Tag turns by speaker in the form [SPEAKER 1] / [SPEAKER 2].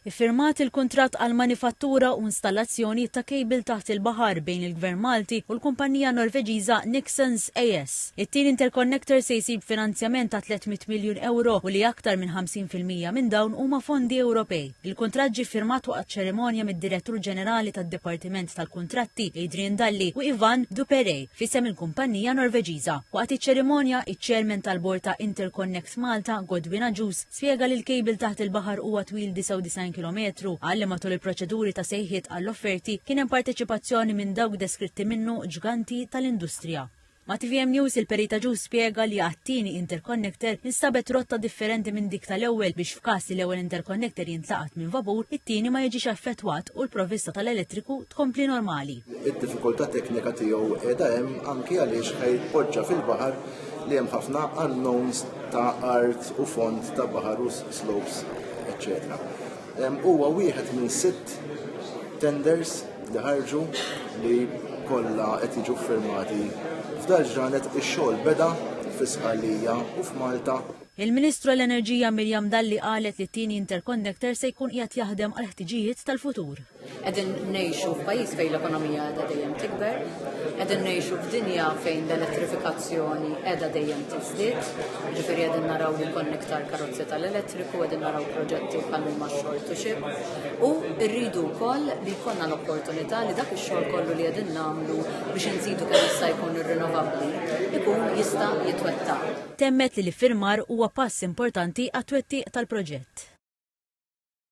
[SPEAKER 1] Iffirmat il-kuntratt għal manifattura u installazzjoni ta' kejbil taħt il-baħar bejn il-Gvern Malti u l-kumpanija Norveġiża Nixons AS. It-tieni interconnector se jsib finanzjament ta' 300 miljun euro u li aktar minn 50% minn dawn huma fondi Ewropej. Il-kuntratt ġie ffirmat waqt ċerimonja mid-Direttur Ġenerali tad-Dipartiment tal-Kuntratti Adrian Dalli u Ivan Duperey fisem il-kumpanija Norveġiża. Waqt iċ-ċerimonja, iċ-Chairman tal-Bord ta' Interconnect Malta, Godwin Aġus, spjega li l-kejbil taħt il-baħar huwa twil 99 kilometru għalli matul il-proċeduri ta' sejħiet għall-offerti kien hemm parteċipazzjoni minn dawk deskritti minnu ġganti tal-industrija. Ma' TVM News il-Perita Ġus spjega li għat-tieni interconnector instabet rotta differenti minn dik tal-ewwel biex f'każ li l-ewwel interconnector jintlaqat minn vapur, it-tieni ma jiġix affettwat u l-provvista tal-elettriku tkompli normali.
[SPEAKER 2] Id-diffikultà teknika tiegħu qiegħda hemm anke għaliex ħajpoġġa fil-baħar li hemm ħafna unknowns ta' art u font ta' baħar u slopes, etc. Huwa wieħed minn 6 tenders li ħarġu li kollha qed jiġu ffirmati. F'dal ġranet ix-xogħol beda f'Isqalija u f'Malta.
[SPEAKER 1] Il-Ministru l-Enerġija Mirjam Dalli qalet li t-tieni interconnector se jkun qiegħed jaħdem għal ħtiġijiet tal-futur.
[SPEAKER 3] Qegħdin ngħixu f'pajjiż fejn l-ekonomija qiegħda dejjem tikber, qegħdin ngħixu f'dinja fejn l-elettrifikazzjoni qiegħda dejjem tiżdied, ġifieri qegħdin naraw li jkun iktar karozzi tal-elettriku, qegħdin naraw proġetti bħal ma' short to ship u rridu wkoll li jkollna l-opportunità li dak ix-xogħol kollu li qegħdin nagħmlu biex inżidu kemm jista' jkun ir-rinnovabbli ikun jista' jitwettaq.
[SPEAKER 1] Temmet li l-iffirmar huwa pass importanti għat-twettiq tal-proġett.